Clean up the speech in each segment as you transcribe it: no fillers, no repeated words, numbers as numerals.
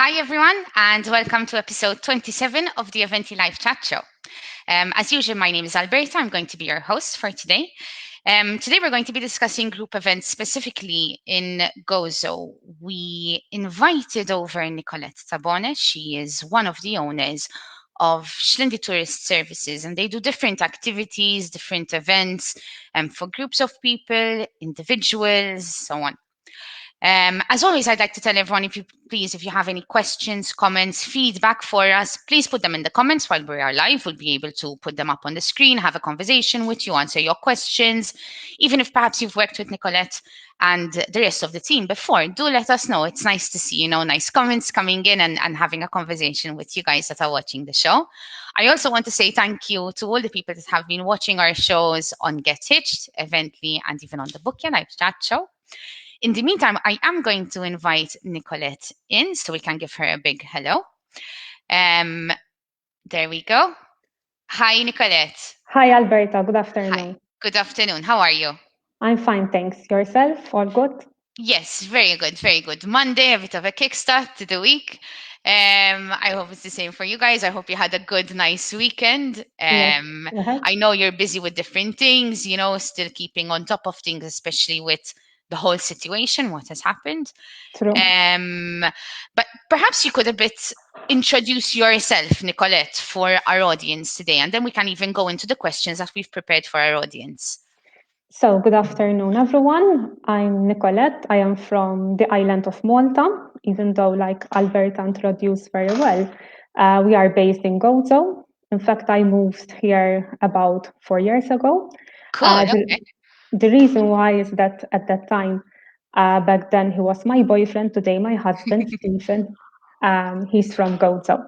Hi, everyone, and welcome to episode 27 of the Eventi Live Chat Show. As usual, my name is Alberta. I'm going to be your host for today. Today, we're going to be discussing group events specifically in Gozo. We invited over Nicolette Tabone. She is one of the owners of Xlendi Tourist Services, and they do different activities, different events for groups of people, individuals, so on. As always, I'd like to tell everyone, if you have any questions, comments, feedback for us, please put them in the comments while we are live. We'll be able to put them up on the screen, have a conversation with you, answer your questions. Even if perhaps you've worked with Nicolette and the rest of the team before, do let us know. It's nice to see, nice comments coming in and having a conversation with you guys that are watching the show. I also want to say thank you to all the people that have been watching our shows on Get Hitched, Evently, and even on the Book Your Life Chat Show. In the meantime, I am going to invite Nicolette in so we can give her a big hello. There we go. Hi, Nicolette. Hi, Alberta. Good afternoon. Hi. Good afternoon. How are you? I'm fine, thanks. Yourself? All good? Yes, very good, very good. Monday, a bit of a kickstart to the week. I hope it's the same for you guys. I hope you had a good, nice weekend. Yes. I know you're busy with different things, still keeping on top of things, especially with the whole situation, what has happened. True. But perhaps you could a bit introduce yourself, Nicolette, for our audience today, and then we can even go into the questions that we've prepared for our audience. So, good afternoon, everyone. I'm Nicolette. I am from the island of Malta, even though, like Alberta introduced very well, we are based in Gozo. In fact, I moved here about 4 years ago. Cool. Okay. The reason why is that at that time, back then, he was my boyfriend. Today, my husband, Stephen. He's from Gozo.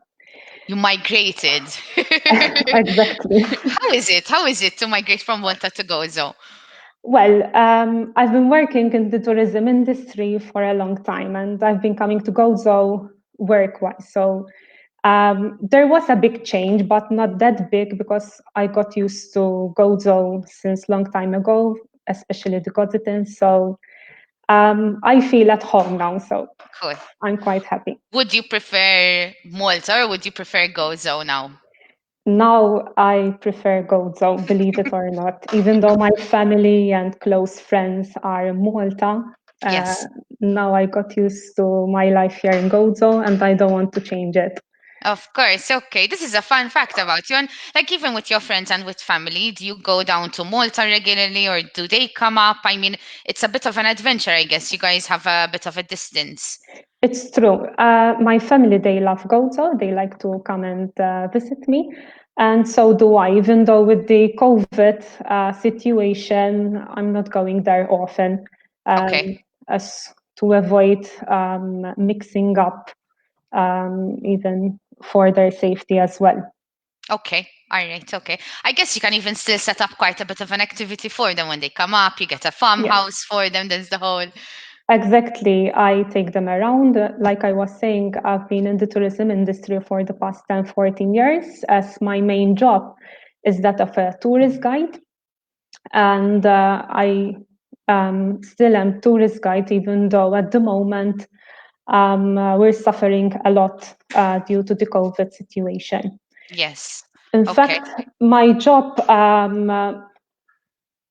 You migrated. Exactly. How is it? How is it to migrate from Malta to Gozo? Well, I've been working in the tourism industry for a long time, and I've been coming to Gozo work-wise. So there was a big change, but not that big because I got used to Gozo since long time ago, especially the Gozitans. So I feel at home now. So Cool. I'm quite happy. Would you prefer Malta or would you prefer Gozo now? Now I prefer Gozo, believe it or not, even though my family and close friends are in Malta. Yes. Now I got used to my life here in Gozo and I don't want to change it. Of course. Okay. This is a fun fact about you. And like even with your friends and with family, do you go down to Malta regularly or do they come up? I mean, it's a bit of an adventure, I guess. You guys have a bit of a distance. It's true. My family, they love Gozo. They like to come and visit me. And so do I, even though with the COVID situation, I'm not going there often Okay. as to avoid mixing up even for their safety as well. Okay. All right. Okay. I guess you can even still set up quite a bit of an activity for them when they come up. You get a Yeah, farmhouse for them. There's the whole. exactly. I take them around. Like I was saying, I've been in the tourism industry for the past 10, 14 years as my main job is that of a tourist guide. And I still am tourist guide, even though at the moment we're suffering a lot due to the COVID situation. Yes. In Okay. fact, my job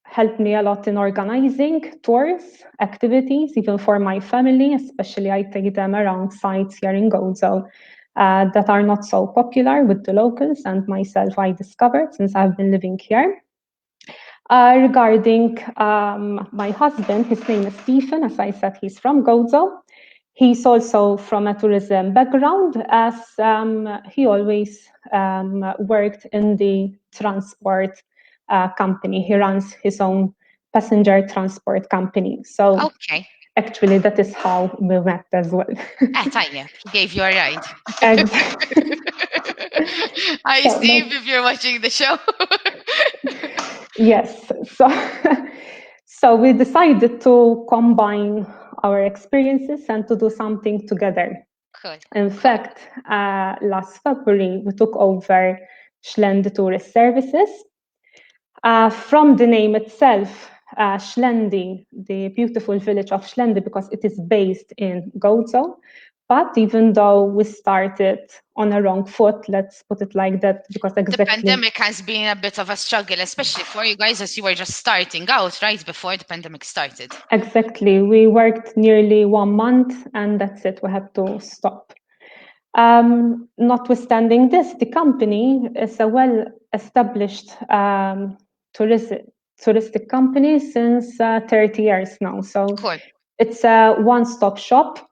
helped me a lot in organizing tours, activities, even for my family, especially I take them around sites here in Gozo that are not so popular with the locals and myself I discovered since I've been living here. Regarding my husband, his name is Stephen. As I said, he's from Gozo. He's also from a tourism background as he always worked in the transport company. He runs his own passenger transport company. So Okay. actually, that is how we met as well. Tanya, he gave you a ride. Exactly. Hi, So Steve, if you're watching the show. yes, so so we decided to combine our experiences and to do something together. Cool. In fact, last February we took over Xlendi Tourist Services. From the name itself, Xlendi, the beautiful village of Xlendi, because it is based in Gozo, But even though we started on a wrong foot, let's put it like that, because The exactly, pandemic has been a bit of a struggle, especially for you guys as you were just starting out, right, before the pandemic started. exactly, we worked nearly 1 month and that's it, we had to stop. Notwithstanding this, the company is a well-established touristic company since 30 years now. So Cool. it's a one-stop shop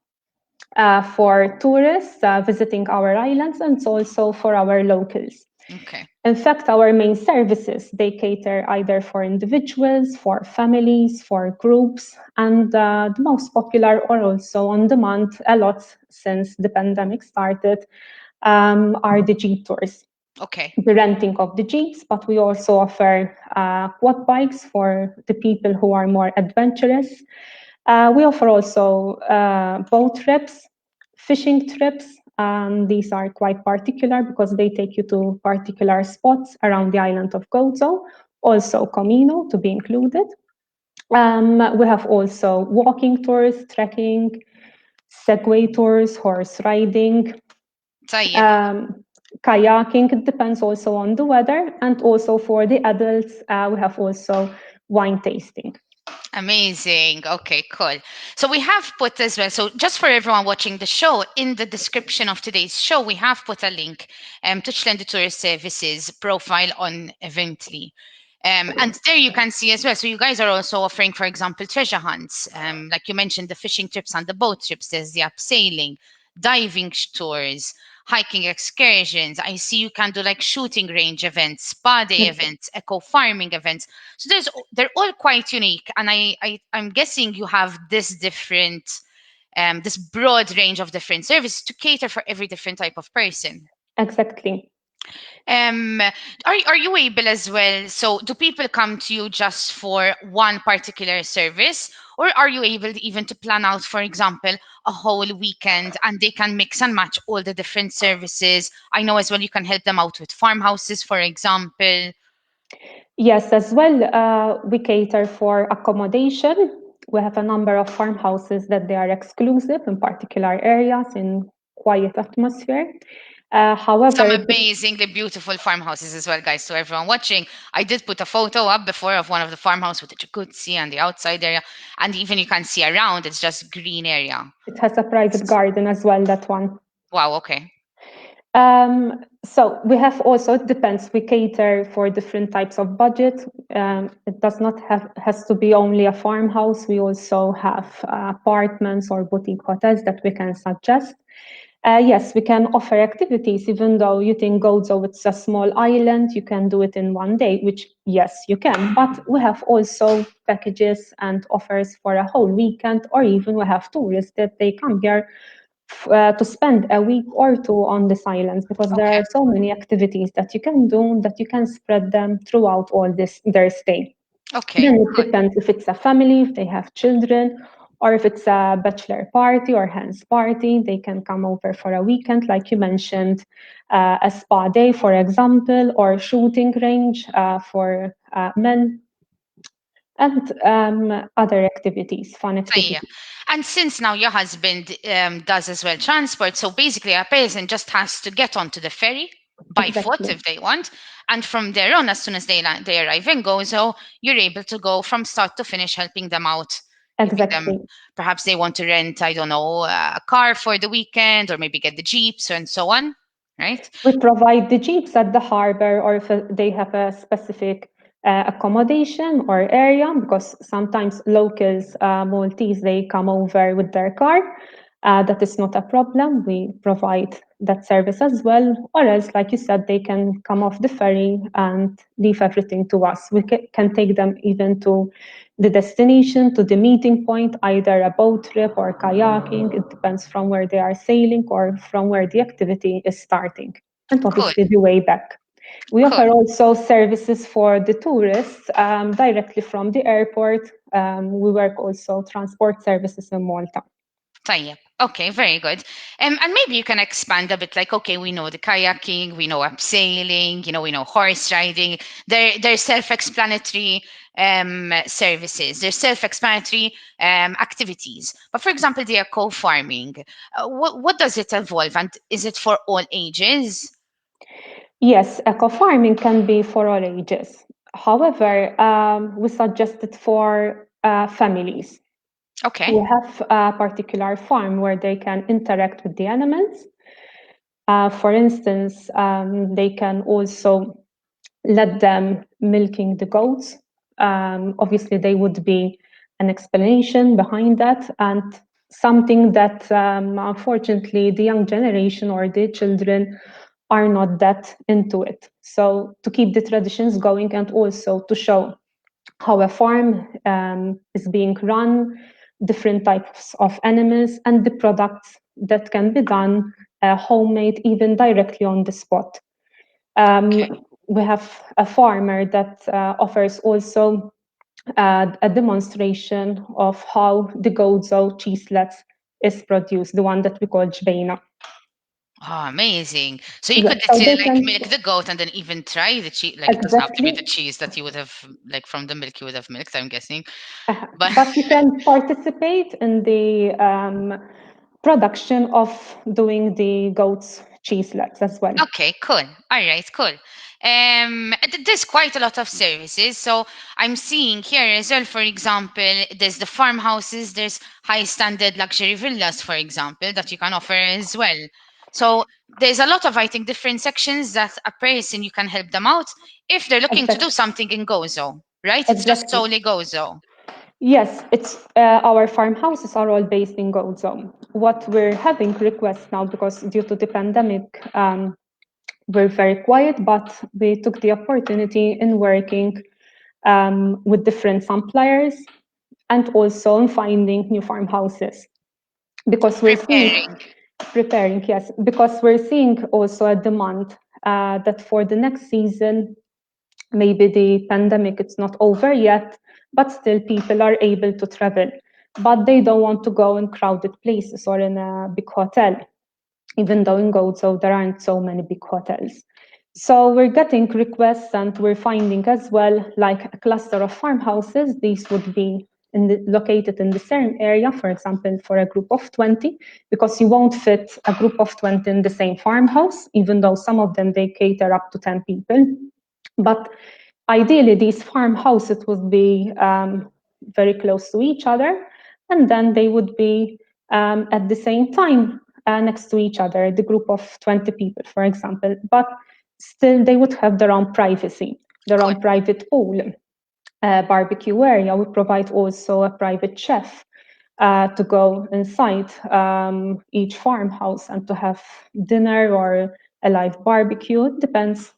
for tourists visiting our islands, and it's also for our locals. Okay. In fact, our main services, they cater either for individuals, for families, for groups, and the most popular or also on demand a lot since the pandemic started are the Jeep tours, Okay. the renting of the Jeeps, but we also offer quad bikes for the people who are more adventurous. We offer also boat trips, fishing trips. These are quite particular because they take you to particular spots around the island of Gozo, also Comino to be included. We have also walking tours, trekking, segway tours, horse riding, طيب. um, kayaking. It depends also on the weather. And also for the adults, we have also wine tasting. Amazing. Okay, cool. So we have put as well, so just for everyone watching the show, in the description of today's show, we have put a link to Xlendi Tourist Services profile on Evently. And there you can see as well. So you guys are also offering, for example, treasure hunts. Like you mentioned, the fishing trips and the boat trips. There's the abseiling, diving tours, hiking excursions. I see you can do like shooting range events, spa day events, eco farming events. So they're all quite unique, and I'm guessing you have this different, this broad range of different services to cater for every different type of person. Exactly. Um, are you able as well? So do people come to you just for one particular service, or are you able even to plan out, for example, a whole weekend and they can mix and match all the different services? I know as well you can help them out with farmhouses, for example. Yes, as well, we cater for accommodation. We have a number of farmhouses that they are exclusive in particular areas in quiet atmosphere. Some However, amazingly beautiful farmhouses as well, guys. So everyone watching, I did put a photo up before of one of the farmhouse with the jacuzzi and the outside area, and even you can see around. It's just green area. it has a private garden as well, that one. Wow. Okay. So we have also, it depends, we cater for different types of budget. It does not has to be only a farmhouse. We also have apartments or boutique hotels that we can suggest. Yes, we can offer activities, even though you think Gozo, it's a small island, you can do it in 1 day, which yes, you can. But we have also packages and offers for a whole weekend, or even we have tourists that they come here to spend a week or two on this island, because there Okay. are so many activities that you can do that you can spread them throughout all this their stay. Okay. Then it depends if it's a family, if they have children, or if it's a bachelor party or hens party, they can come over for a weekend, like you mentioned, a spa day, for example, or shooting range for men, and other activities, fun So, yeah. activities. And since now your husband does as well transport, so basically a person just has to get onto the ferry by foot Exactly. if they want, and from there on, as soon as they arrive in Gozo, you're able to go from start to finish, helping them out, giving them, Exactly. perhaps they want to rent, I don't know, a car for the weekend, or maybe get the jeeps and so on, right? We provide the jeeps at the harbor, or if they have a specific accommodation or area, because sometimes locals, Maltese, they come over with their car. That is not a problem. We provide that service as well. Or else, like you said, they can come off the ferry and leave everything to us. We can take them even to the destination, to the meeting point, either a boat trip or kayaking. It depends from where they are sailing or from where the activity is starting, and Cool. obviously the way back. We Cool. offer also services for the tourists directly from the airport. We work also transport services in Malta. Tayyip. Okay, very good. And maybe you can expand a bit, like, okay, we know the kayaking, we know abseiling, we know horse riding. They're self-explanatory services. They're self-explanatory activities. But for example, the eco farming, what does it involve, and is it for all ages? Yes, eco farming can be for all ages. However, we suggest it for families Okay. who have a particular farm where they can interact with the animals. For instance, they can also let them milking the goats. Obviously, there would be an explanation behind that, and something that unfortunately the young generation or the children are not that into it. So to keep the traditions going and also to show how a farm is being run, different types of animals, and the products that can be done homemade, even directly on the spot. Okay. We have a farmer that offers also a demonstration of how the Gozo cheeselets is produced, the one that we call jbeina. Oh, amazing. So you Yes, could so literally they like can milk the goat and then even try the cheese. Like, it doesn't have to be the exactly, cheese that you would have, like, from the milk you would have milked, I'm guessing. But but you can participate in the production of doing the goat's cheeselets as well. okay, cool. All right, cool. There's quite a lot of services. So I'm seeing here as well, for example, there's the farmhouses, there's high standard luxury villas, for example, that you can offer as well. So there's a lot of, I think, different sections that a person, you can help them out if they're looking to do Exactly. something in Gozo, right? It's just Exactly. solely Gozo. Yes, it's our farmhouses are all based in Gozo. What we're having requests now, because due to the pandemic, we're very quiet, but we took the opportunity in working with different suppliers and also in finding new farmhouses because we're seeing Preparing. preparing, yes, because we're seeing also a demand that for the next season, maybe the pandemic it's not over yet, but still people are able to travel, but they don't want to go in crowded places or in a big hotel, even though in Gozo there aren't so many big hotels. So we're getting requests and we're finding as well like a cluster of farmhouses. These would be located in the same area, for example, for a group of 20, because you won't fit a group of 20 in the same farmhouse, even though some of them they cater up to 10 people. But ideally, these farmhouses would be very close to each other, and then they would be at the same time next to each other, the group of 20 people, for example. But still, they would have their own privacy, their Cool. own private pool, barbecue area. We provide also a private chef to go inside each farmhouse and to have dinner or a live barbecue. It depends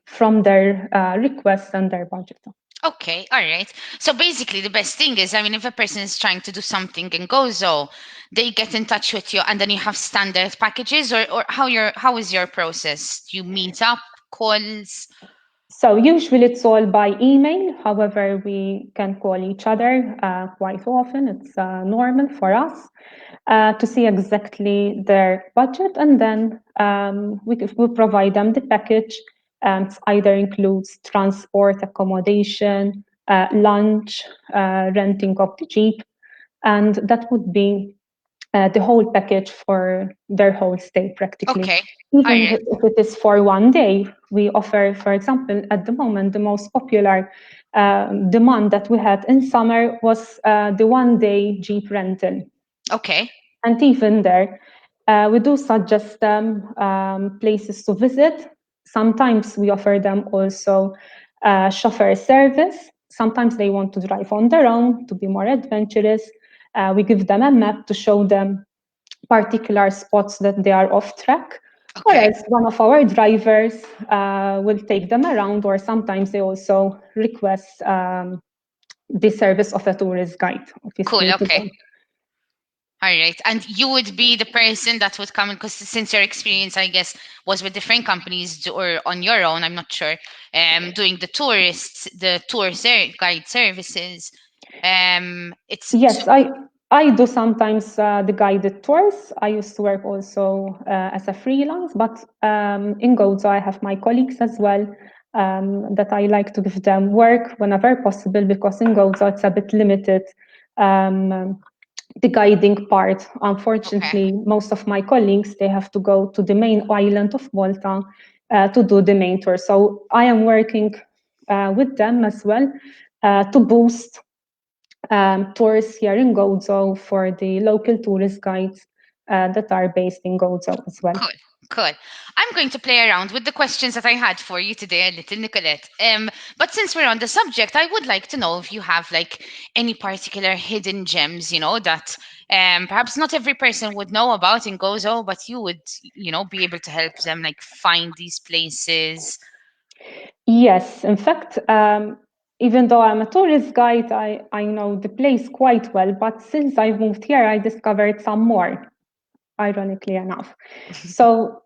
from their requests and their budget. Okay, all right. So basically, the best thing is, I mean, if a person is trying to do something in Gozo, they get in touch with you, and then you have standard packages, or how is your process? Do you meet up, calls? So usually it's all by email. However, we can call each other quite often. It's normal for us to see exactly their budget, and then we provide them the package. It either includes transport, accommodation, lunch, renting of the jeep, and that would be the whole package for their whole stay practically. Okay, all Even right. if it is for one day, we offer, for example, at the moment, the most popular demand that we had in summer was the 1 day Jeep rental. Okay, And even there, we do suggest them places to visit. Sometimes we offer them also chauffeur service. Sometimes they want to drive on their own to be more adventurous. We give them a map to show them particular spots that they are off track, or okay. else one of our drivers will take them around, or sometimes they also request the service of a tourist guide, Cool. obviously, to Okay. them. All right. And you would be the person that would come in, because since your experience, I guess, was with different companies or on your own, I'm not sure, doing the tour guide services. It's Yes, so, I do sometimes the guided tours. I used to work also as a freelance, but in Gozo I have my colleagues as well that I like to give them work whenever possible, because in Gozo it's a bit limited, the guiding part. Okay, Unfortunately, most of my colleagues, they have to go to the main island of Malta to do the main tour. So I am working with them as well to boost tours here in Gozo for the local tourist guides that are based in Gozo as well. cool. Cool. I'm going to play around with the questions that I had for you today, a little, Nicolette. But since we're on the subject, I would like to know if you have like any particular hidden gems, that perhaps not every person would know about in Gozo, but you would, be able to help them like find these places. Yes, in fact, even though I'm a tourist guide, I know the place quite well, but since I moved here, I discovered some more, ironically enough. So,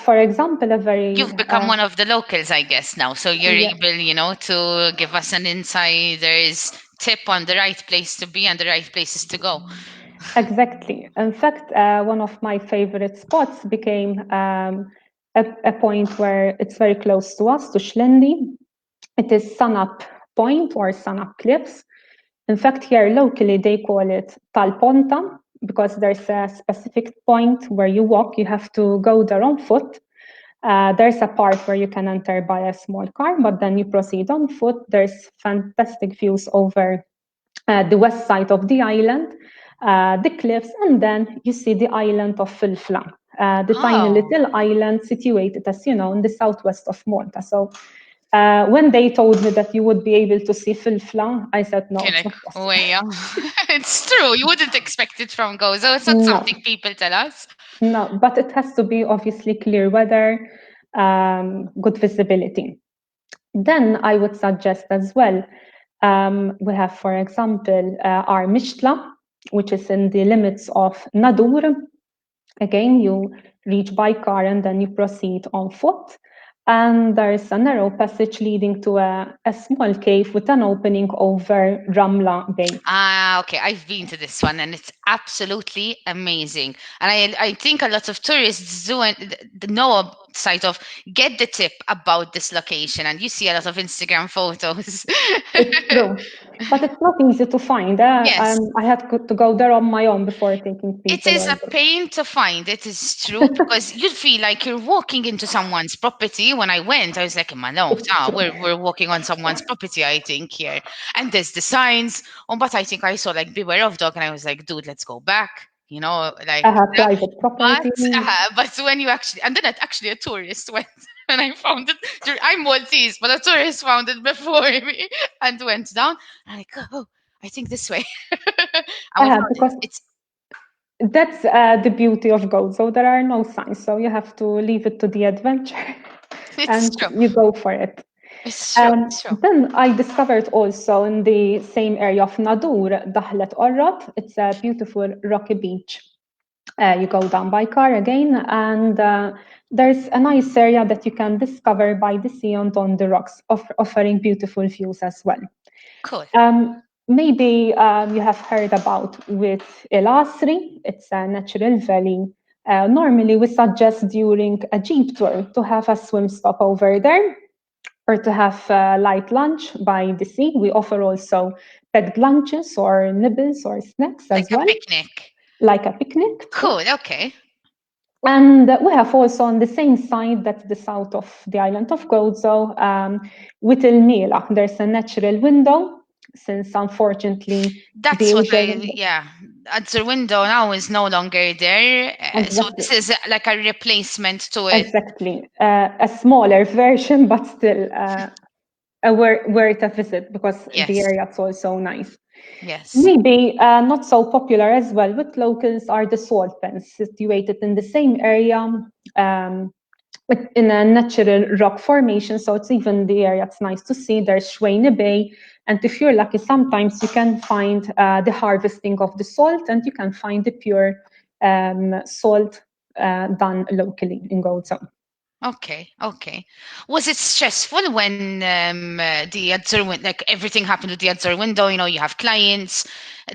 for example, a very You've become one of the locals, I guess, now. So you're yeah, able, to give us an insider's tip on the right place to be and the right places to go. exactly. In fact, one of my favorite spots became a point where it's very close to us, to Xlendi. It is Sunup Point or Sunup Cliffs. In fact, here locally they call it Talponta because there's a specific point where you walk. You have to go there on foot. There's a part where you can enter by a small car, but then you proceed on foot. There's fantastic views over the west side of the island, the cliffs, and then you see the island of Filfla, the tiny Oh, little island situated, as you know, in the southwest of Malta. So when they told me that you would be able to see Filfla, I said, no, you're it's like, not possible. way up. It's true. You wouldn't expect it from Gozo. It's not No, something people tell us. no, but it has to be obviously clear weather, good visibility. Then I would suggest as well, we have, for example, our Mishtla, which is in the limits of Nadur. Again, you reach by car and then you proceed on foot. And there is a narrow passage leading to a small cave with an opening over Ramla Bay. Ah, okay. I've been to this one and it's absolutely amazing. And I think a lot of tourists do know a side of get the tip about this location, and you see a lot of Instagram photos. It's true, but it's not easy to find. Yes. I had to go there on my own before taking It people is or a pain to find. It is true because you feel like you're walking into someone's property. When I went, I was like, "No, it's true. we're walking on someone's property, I think here." And there's the signs. Oh, but I think I saw like "Beware of dog," and I was like, "Dude, let's go back." I Like. have private property. But when you actually, and then actually a tourist went and I found it. I'm Maltese, but a tourist found it before me and went down. And I'm like, oh, I think this way. And I we have found it. because that's the beauty of Goat. So there are no signs. So you have to leave it to the adventure It's and true. you go for it. It's true. It's true. Then I discovered also in the same area of Nadur, Dahlet Orrat. It's a beautiful rocky beach. You go down by car again, and there's a nice area that you can discover by the sea and on the rocks, offering beautiful views as well. Cool. Maybe you have heard about with El Asri, it's a natural valley. Normally, we suggest during a jeep tour to have a swim stop over there or to have a light lunch by the sea. We offer also packed lunches or nibbles or snacks Like as a well, picnic. like a picnic. True. Cool. Okay. And we have also on the same side, that's the south of the island of Gozo, with El Nila. There's a natural window, since unfortunately the That's what usual window. yeah. The window now is no longer there. So Exactly. this is like a replacement to it. Exactly. A smaller version, but still worth a visit because the Yes. area is also nice. Yes. Maybe not so popular as well with locals are the salt pans situated in the same area in a natural rock formation. So it's even the area it's nice to see. There's Schweine Bay. And if you're lucky, sometimes you can find the harvesting of the salt and you can find the pure salt done locally in Gozo. Okay, okay. Was it stressful when the Adzur went, like everything happened with the Adzur window? You know, you have clients,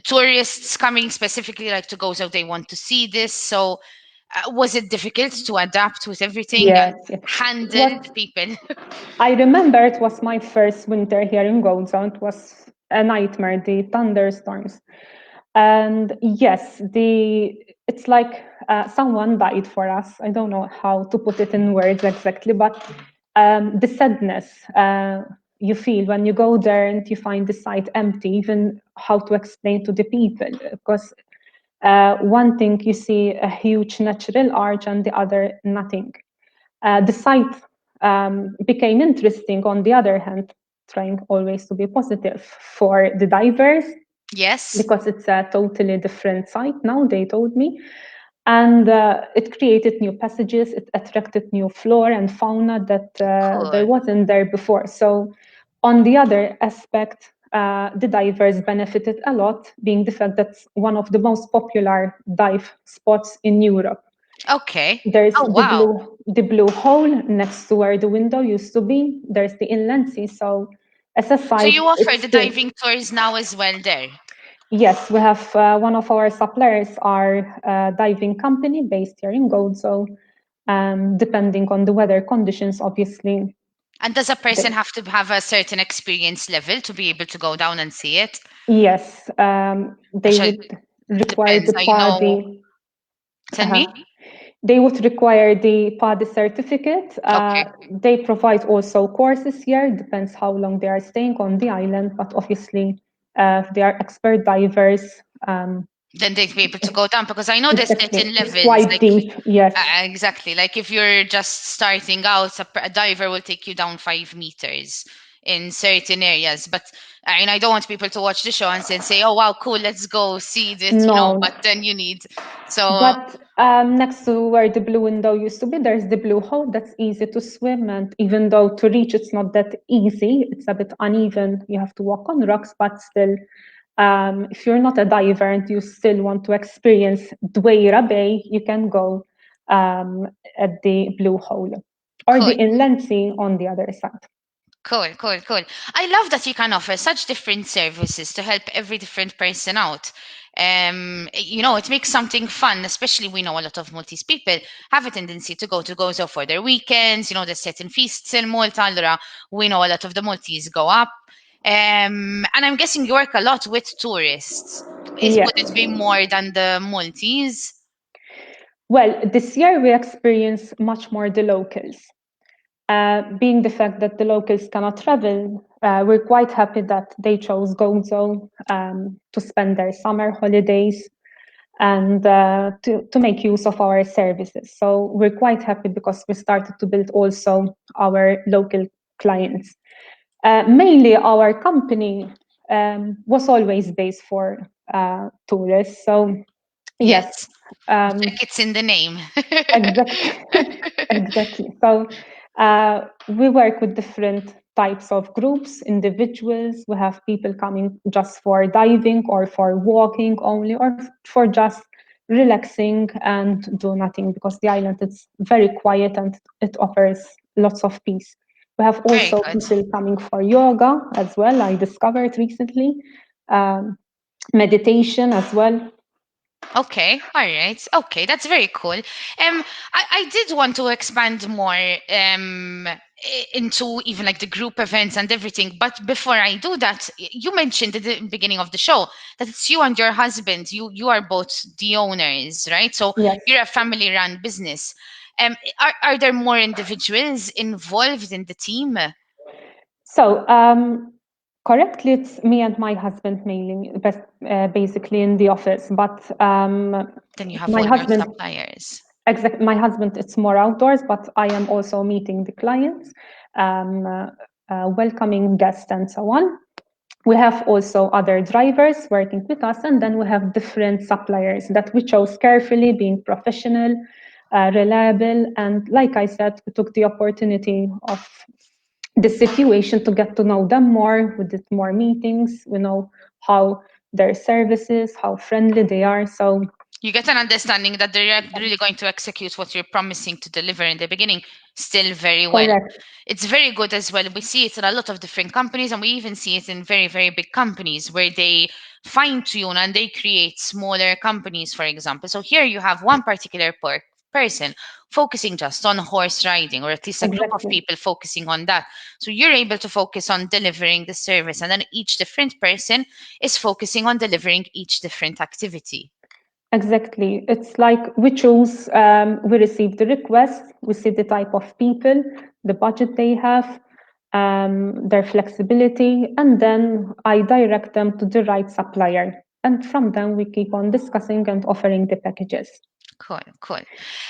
tourists coming specifically like to go, so they want to see this. So, was it difficult to adapt with everything and Yes, yes. It handle was. people? I remember it was my first winter here in Gozo. It was a nightmare, the thunderstorms. And yes, it's like someone died for us. I don't know how to put it in words exactly, but the sadness you feel when you go there and you find the site empty, even how to explain to the people. Because one thing you see a huge natural arch and the other nothing. The site became interesting on the other hand, trying always to be positive for the divers Yes, because it's a totally different site now, they told me. And it created new passages, it attracted new flora and fauna that there cool. wasn't there before. So, on the other aspect, the divers benefited a lot, being the fact that it's one of the most popular dive spots in Europe. Okay. There's Oh, wow. the blue hole next to where the window used to be. There's the inland sea. So, as a So site, you offer it's the still. diving tours now as well there? Yes, we have one of our suppliers are a diving company based here in Gozo. Depending on the weather conditions, obviously. And does a person They, have to have a certain experience level to be able to go down and see it? yes, they Actually, would require depends. the I know. PADI. Tell Uh, me. they would require the PADI certificate. Okay. They provide also courses here. Depends how long they are staying on the island, but obviously, if they are expert divers. Then they'd be able to go down because I know there's certain Exactly, it's levels. quite Like if deep. Yes. exactly, like if you're just starting out, a diver will take you down 5 meters in certain areas. But I mean, I don't want people to watch the show and then say, "Oh wow, cool, let's go see this," you know. No, But then you need so but next to where the blue window used to be, there's the blue hole that's easy to swim. And even though to reach it's not that easy, it's a bit uneven. You have to walk on rocks, but still, if you're not a diver and you still want to experience Dweira Bay, you can go um, at the blue hole or the cool. inland sea on the other side. Cool, cool, cool. I love that you can offer such different services to help every different person out. You know, it makes something fun, especially we know a lot of Maltese people have a tendency to go to Gozo for their weekends. You know, there's certain feasts in Malta. Allora, we know a lot of the Maltese go up. And I'm guessing you work a lot with tourists. Would it Yes. be more than the Maltese? Well, this year we experience much more the locals. Being the fact that the locals cannot travel, we're quite happy that they chose Gozo to spend their summer holidays and to make use of our services. So we're quite happy because we started to build also our local clients. Mainly our company was always based for tourists. So yes, Yes, um, like it's in the name. exactly. Exactly. So we work with different types of groups, individuals. We have people coming just for diving or for walking only or for just relaxing and do nothing because the island is very quiet and it offers lots of peace. We have Very also good. people coming for yoga as well. I discovered recently um, meditation as well. Okay, all right. Okay, that's very cool. I did want to expand more into even like the group events and everything. But before I do that, you mentioned at the beginning of the show that it's you and your husband. You are both the owners, right? So Yes. you're a family-run business. Are there more individuals involved in the team? So, correctly, it's me and my husband mainly, basically in the office. But Then you have my all your husband, suppliers. my husband, it's more outdoors. But I am also meeting the clients, welcoming guests, and so on. We have also other drivers working with us, and then we have different suppliers that we chose carefully, being professional, reliable, and like I said, we took the opportunity of the situation to get to know them more. We did more meetings. We know how their services, how friendly they are. So You get an understanding that they're really going to execute what you're promising to deliver in the beginning still very well. Correct. It's very good as well. We see it in a lot of different companies, and we even see it in very, very big companies where they fine tune and they create smaller companies, for example. So here you have one particular person focusing just on horse riding, or at least a group of Exactly. people focusing on that. So you're able to focus on delivering the service, and then each different person is focusing on delivering each different activity. Exactly. It's like we choose, we receive the request, we see the type of people, the budget they have, their flexibility, and then I direct them to the right supplier. And from them, we keep on discussing and offering the packages. Cool, cool.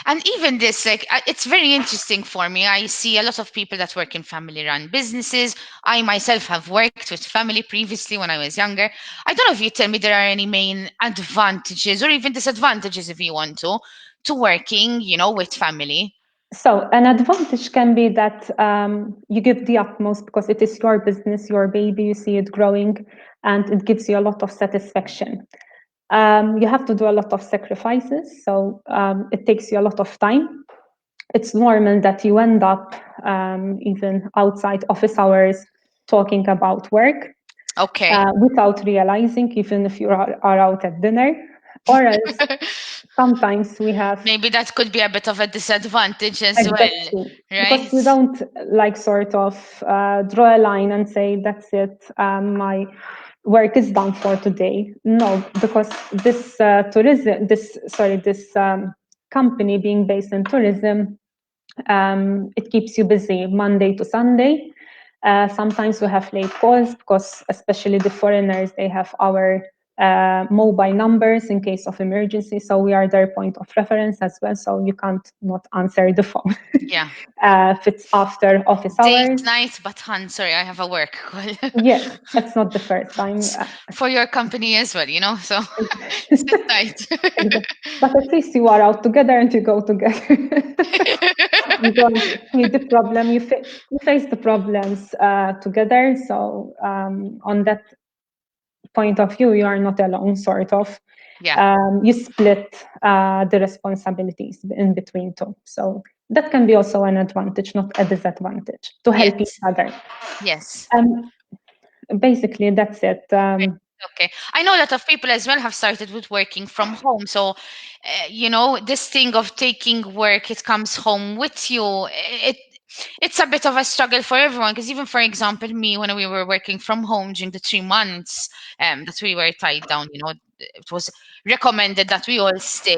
And even this, like, it's very interesting for me. I see a lot of people that work in family run businesses. I myself have worked with family previously when I was younger. I don't know if you tell me there are any main advantages or even disadvantages, if you want to working, with family. So, an advantage can be that you give the utmost because it is your business, your baby, you see it growing, and it gives you a lot of satisfaction. You have to do a lot of sacrifices, so it takes you a lot of time. It's normal that you end up even outside office hours talking about work Okay. without realizing, even if you are out at dinner, or else sometimes we have. Maybe that could be a bit of a disadvantage as well, Exactly. Because you right? don't like sort of draw a line and say, that's it, my work is done for today. No, because this this company being based in tourism, it keeps you busy Monday to Sunday. Sometimes we have late calls because, especially the foreigners, they have our mobile numbers in case of emergency. So we are their point of reference as well. So you can't not answer the phone Yeah. if it's after office Date hours. night, but hun, sorry, I have a work call. Yes, it's not the first time. For your company as well, so sit tight. Exactly. But at least you are out together and you go together. You don't see the problem, you face the problems together. So on that point of view, you are not alone, sort of. Yeah. You split the responsibilities in between two. So that can be also an advantage, not a disadvantage, to help each Yes. other. Yes. Um, Basically, that's it. Okay. I know a lot of people as well have started with working from home. So, this thing of taking work, it comes home with you. It's a bit of a struggle for everyone because even, for example, me, when we were working from home during the 3 months that we were tied down, it was recommended that we all stay,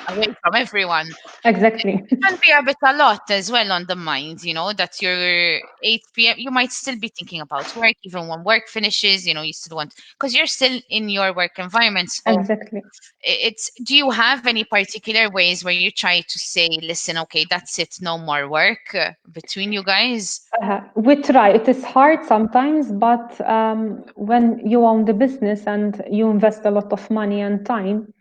away from everyone. Exactly. It can be a bit a lot as well on the mind, that you're 8 p.m. You might still be thinking about work, even when work finishes, you still want, because you're still in your work environment. So Exactly. do you have any particular ways where you try to say, listen, okay, that's it, no more work between you guys? We try. It is hard sometimes, but when you own the business and you invest a lot of money and time,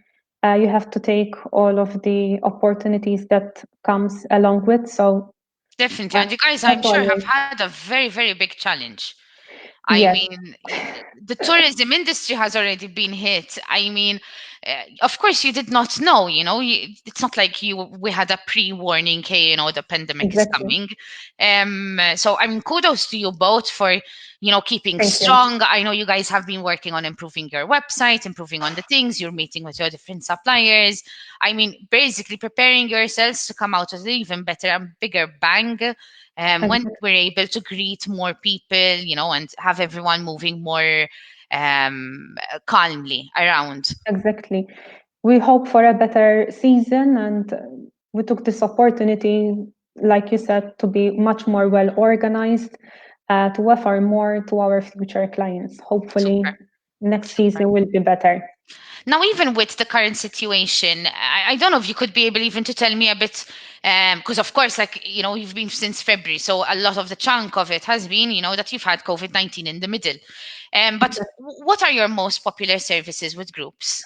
you have to take all of the opportunities that comes along with. So Definitely. And you guys, I'm that's sure, have always had a very, very big challenge. I yes, mean, the tourism industry has already been hit. I mean, of course, you did not know. It's not like we had a pre-warning. Hey, the pandemic is exactly. coming. So I mean, kudos to you both for keeping Thank you. strong. I know you guys have been working on improving your website, improving on the things. You're meeting with your different suppliers. I mean, basically preparing yourselves to come out with an even better and bigger bang when Exactly. we're able to greet more people, and have everyone moving more calmly around. Exactly. We hope for a better season, and we took this opportunity, like you said, to be much more well organized, to offer more to our future clients. Hopefully, Super, next super. season will be better. Now, even with the current situation, I don't know if you could be able even to tell me a bit, because of course, like, you've been since February, so a lot of the chunk of it has been, that you've had COVID-19 in the middle. But what are your most popular services with groups?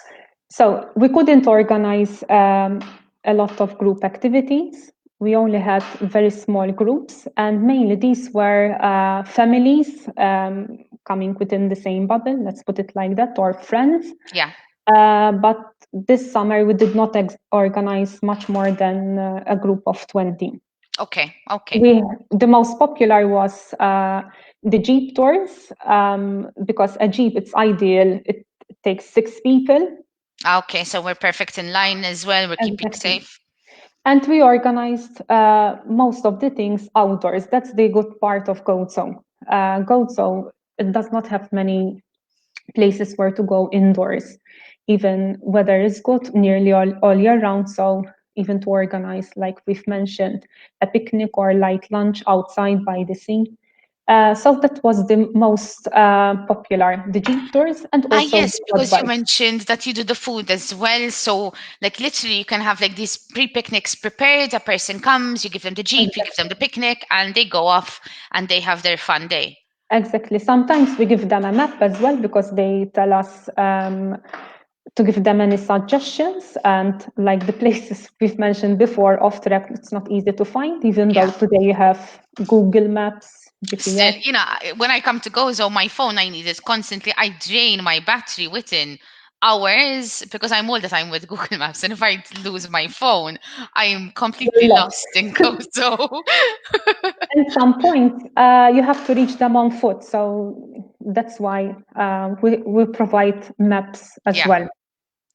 So we couldn't organize a lot of group activities. We only had very small groups, and mainly these were families coming within the same bubble, let's put it like that, or friends. Yeah. But this summer we did not organize much more than a group of 20. Okay, okay. The most popular was the Jeep tours, because a Jeep, it's ideal. It takes 6 people. Okay, so we're perfect in line as well. We're keeping Exactly. safe. And we organized most of the things outdoors. That's the good part of Gozo. Gozo, it does not have many places where to go indoors. Even weather is good nearly all year round. So even to organize, like we've mentioned, a picnic or light lunch outside by the sea. So that was the most popular, the jeep tours and Ah, also yes, the quad because you bikes. mentioned that you do the food as well. So, like, literally, you can have like these pre-picnics prepared. A person comes, you give them the jeep, you give them Exactly. the picnic, and they go off and they have their fun day. Exactly. Sometimes we give them a map as well because they tell us to give them any suggestions. And like the places we've mentioned before, off track, it's not easy to find, even though Yeah. today you have Google Maps, Still, GPS. when I come to Gozo, my phone, I need it constantly. I drain my battery within hours because I'm all the time with Google Maps. And if I lose my phone, I'm completely You're lost. lost in Gozo. At some point, you have to reach them on foot. So that's why we provide maps as Yeah. well.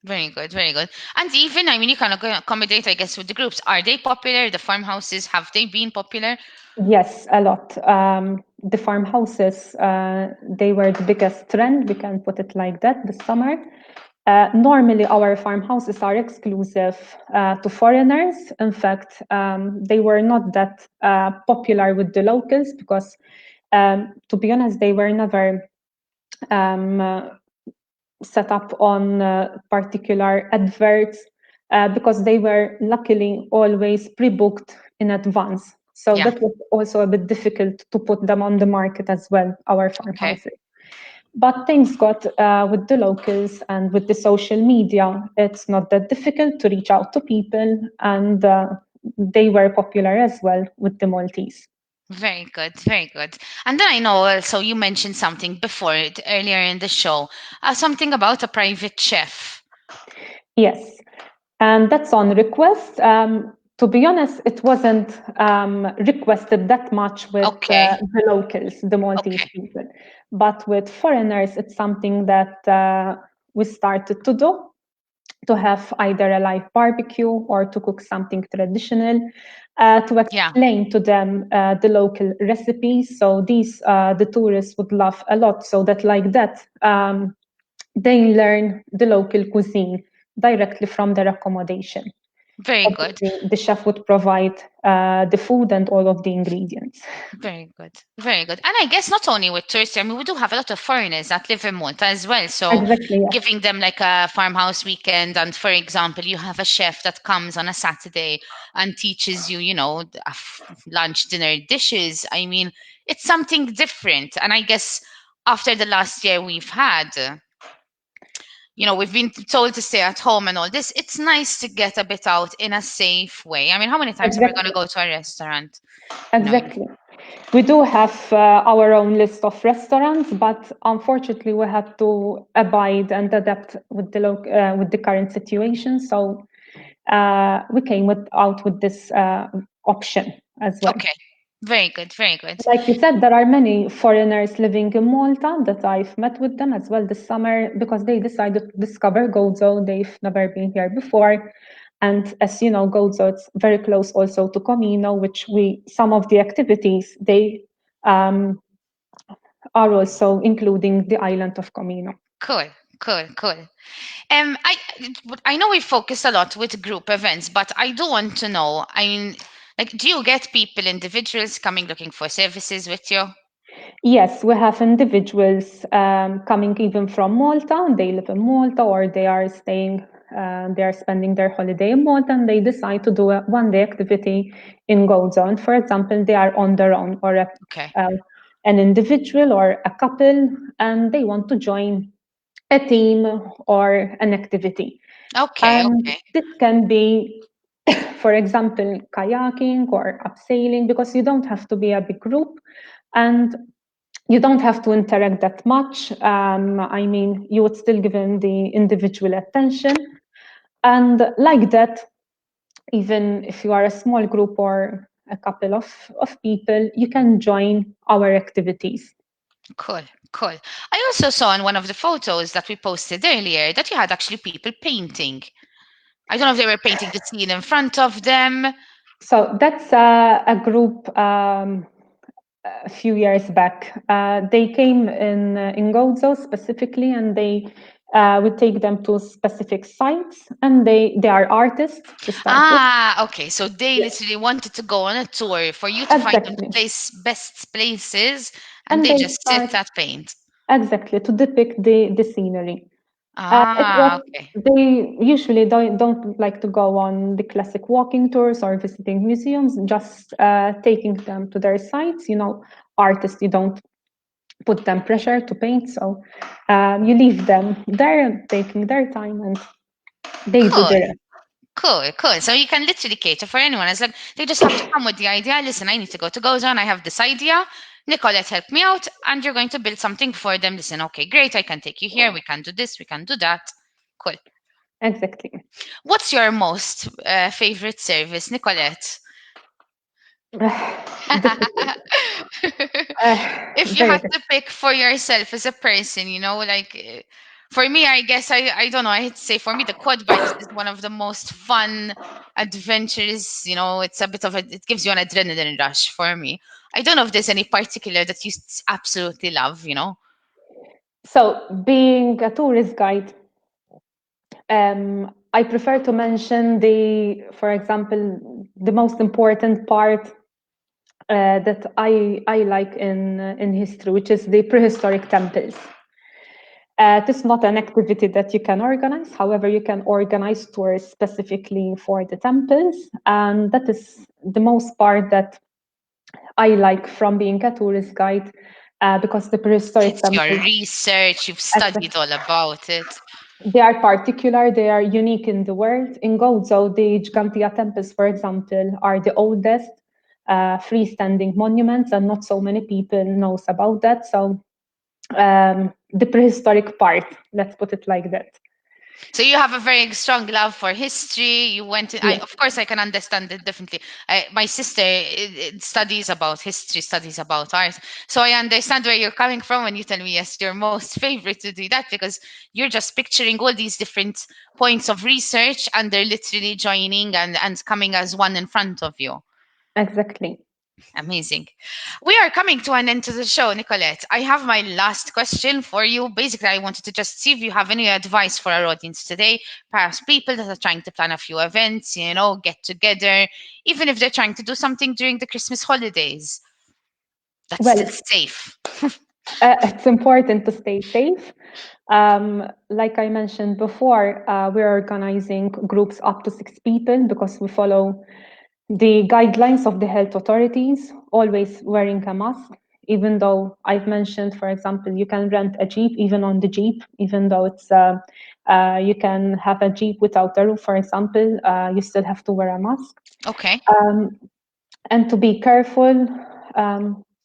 Very good, very good. And even, I mean, you can accommodate, I guess, with the groups. Are they popular? The farmhouses, have they been popular? Yes, a lot. The farmhouses, they were the biggest trend, we can put it like that, this summer. Normally, our farmhouses are exclusive to foreigners. In fact, they were not that popular with the locals because, to be honest, they were never um, uh, set up on particular adverts because they were luckily always pre-booked in advance. So Yeah. that was also a bit difficult to put them on the market as well, our Okay. farmhouses. But things got with the locals and with the social media, it's not that difficult to reach out to people, and they were popular as well with the Maltese. Very good, very good. And then I know also you mentioned something before it earlier in the show, something about a private chef. Yes, and that's on request. To be honest, it wasn't requested that much with Okay, the locals, the Maltese okay. people. But with foreigners, it's something that we started to do, to have either a live barbecue or to cook something traditional, to Yeah, explain to them the local recipes. So these the tourists would love a lot. So that like that, they learn the local cuisine directly from their accommodation. very good. Obviously, the chef would provide the food and all of the ingredients. Very good. Very good. And I guess not only with tourists, I mean, we do have a lot of foreigners that live in Malta as well. So Exactly, yes. giving them like a farmhouse weekend, and for example, you have a chef that comes on a Saturday and teaches you, lunch, dinner dishes. I mean, it's something different. And I guess after the last year we've had, we've been told to stay at home and all this, it's nice to get a bit out in a safe way. I mean, how many times are we going to Exactly. go to a restaurant? You know, Exactly. We do have our own list of restaurants, but unfortunately, we had to abide and adapt with with the current situation. So we came out with this option as well. okay. Very good, very good. Like you said, there are many foreigners living in Malta that I've met with them as well this summer because they decided to discover Gozo. They've never been here before. And as you know, Gozo, it's very close also to Comino, which some of the activities, they um, are also including the island of Comino. Cool, cool, cool. I know we focus a lot with group events, but I do want to know. I mean, like, do you get people, individuals coming looking for services with you? Yes, we have individuals coming even from Malta. They live in Malta or they are staying, they are spending their holiday in Malta and they decide to do a one-day activity in Gozo. And for example, they are on their own or Okay, uh, an individual or a couple and they want to join a team or an activity. okay, And okay. this can be, for example, kayaking or abseiling because you don't have to be a big group. And you don't have to interact that much. I mean, you would still give them the individual attention. And like that, even if you are a small group or a couple of people, you can join our activities. Cool, cool. I also saw in one of the photos that we posted earlier that you had actually people painting. I don't know if they were painting the scene in front of them. So that's a group a few years back. They came in Gozo specifically, and they would take them to specific sites, and they are artists to start with. Ah, okay. So they Yeah, literally wanted to go on a tour for you to find them the exactly. best places, and And they they just sit start that paint. exactly to depict the scenery. It Ah, was okay. they usually don't like to go on the classic walking tours or visiting museums, just taking them to their sites. Artists, you don't put them pressure to paint, so you leave them there taking their time, and they do Cool. the rest. Cool, cool. So you can literally cater for anyone. As like they just have to come with the idea. Listen, I need to go to Gozo and I have this idea. Nicolette, help me out, and you're going to build something for them. Listen, okay, great. I can take you here. We can do this. We can do that. Cool. Exactly. What's your most favorite service, Nicolette? Difficult. If you Very had difficult. to pick for yourself as a person, like for me, I guess I don't know. I hate to say for me, the quad bikes is one of the most fun adventures. It's a bit of it gives you an adrenaline rush for me. I don't know if there's any particular that you absolutely love. So, being a tourist guide, I prefer to mention for example, the most important part that I like in history, which is the prehistoric temples. This is not an activity that you can organize. However, you can organize tours specifically for the temples, and that is the most part that I like from being a tourist guide, because the prehistoric It's your temples, research. You've studied all about it. they are particular, they are unique in the world. In Gozo, the Gigantia temples, for example, are the oldest freestanding monuments, and not so many people knows about that. So the prehistoric part, let's put it like that. So you have a very strong love for history. You went in, Yeah, of course, I can understand it definitely. My sister studies about history, studies about art. So I understand where you're coming from when you tell me, yes, your most favorite to do that, because you're just picturing all these different points of research and they're literally joining and coming as one in front of you. exactly. Amazing. We are coming to an end to the show, Nicolette. I have my last question for you. Basically, I wanted to just see if you have any advice for our audience today. Perhaps people that are trying to plan a few events, get together, even if they're trying to do something during the Christmas holidays that's Well, still safe. it's important to stay safe. Like I mentioned before, we're organizing groups up to 6 people because we follow the guidelines of the health authorities, always wearing a mask. Even though I've mentioned, for example, you can rent a Jeep, even on the Jeep, even though you can have a Jeep without a roof, for example, you still have to wear a mask. Okay. Um, and to be careful.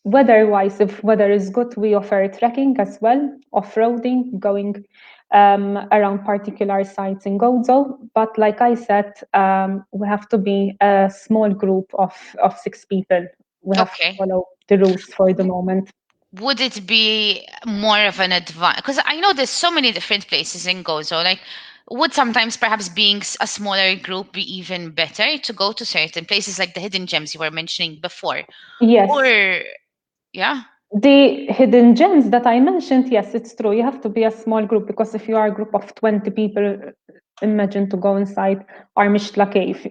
Weather-wise, if weather is good, we offer trekking as well, off-roading, going around particular sites in Gozo. But like I said, we have to be a small group of 6 people. We have to Okay. follow the rules for the moment. Would it be more of an advantage? Because I know there's so many different places in Gozo. Like, would sometimes perhaps being a smaller group be even better to go to certain places like the hidden gems you were mentioning before? Yes, Or, yeah. the hidden gems that I mentioned, yes, it's true. You have to be a small group, because if you are a group of 20 people, imagine to go inside Armishtla cave.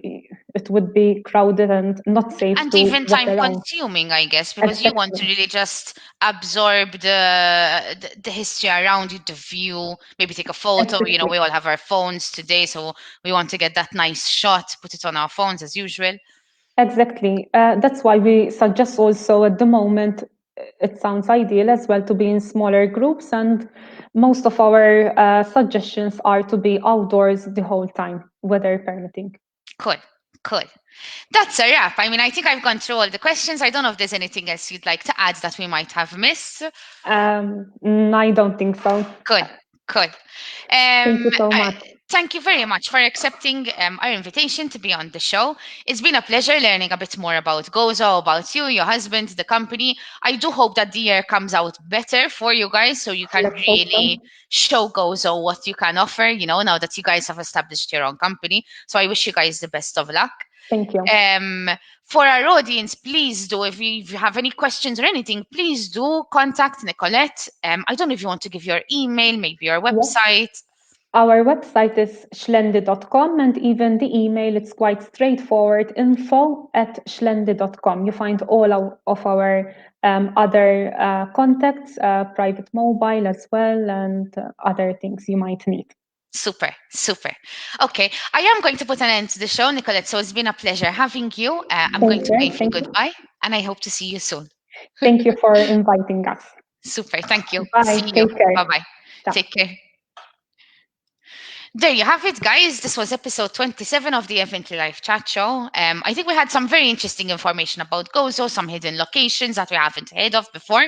It would be crowded and not safe And to even walk time around. consuming, I guess, because you want to Exactly. really just absorb the history around you, the view, maybe take a photo. Exactly. We all have our phones today, so we want to get that nice shot, put it on our phones as usual. Exactly. That's why we suggest also at the moment, it sounds ideal as well to be in smaller groups. And most of our suggestions are to be outdoors the whole time, weather permitting. Cool, cool. That's a wrap. I mean, I think I've gone through all the questions. I don't know if there's anything else you'd like to add that we might have missed. I don't think so. Cool, cool. Thank you so I, much. Thank you very much for accepting our invitation to be on the show. It's been a pleasure learning a bit more about Gozo, about you, your husband, the company. I do hope that the year comes out better for you guys so you can Let's hope so. really show Gozo what you can offer, now that you guys have established your own company. So I wish you guys the best of luck. Thank you. Um, for our audience, please do, if you have any questions or anything, please do contact Nicolette. I don't know if you want to give your email, maybe your Yes. website. Our website is xlendi.com, and even the email, it's quite straightforward, info@xlendi.com. You find all of our other contacts, private mobile as well, and other things you might need. Super, super. Okay, I am going to put an end to the show, Nicolette. So it's been a pleasure having you. I'm going Thank to you. wave you Thank you. goodbye, and I hope to see you soon. Thank you for inviting us. Super, thank you. Bye. See you. Take care. Bye bye. Ciao. Take care. There you have it, guys. This was episode 27 of the Event Life Chat Show. I think we had some very interesting information about Gozo, some hidden locations that we haven't heard of before.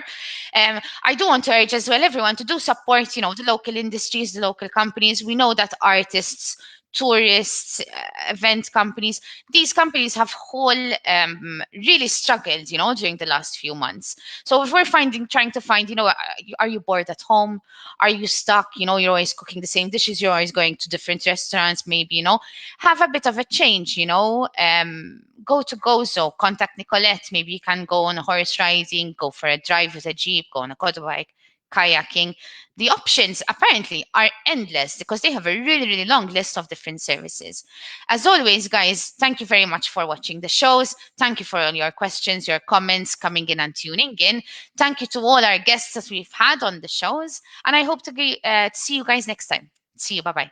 I do want to urge as well everyone to do support, the local industries, the local companies. We know that artists, tourists, event companies, these companies have whole really struggled, during the last few months. So if we're trying to find, are you bored at home? Are you stuck? You're always cooking the same dishes, you're always going to different restaurants, maybe, have a bit of a change, go to Gozo, contact Nicolette. Maybe you can go on a horse riding, go for a drive with a jeep, go on a quad bike, kayaking. The options apparently are endless because they have a really, really long list of different services. As always, guys, thank you very much for watching the shows. Thank you for all your questions, your comments, coming in and tuning in. Thank you to all our guests that we've had on the shows. And I hope to see you guys next time. See you. Bye bye.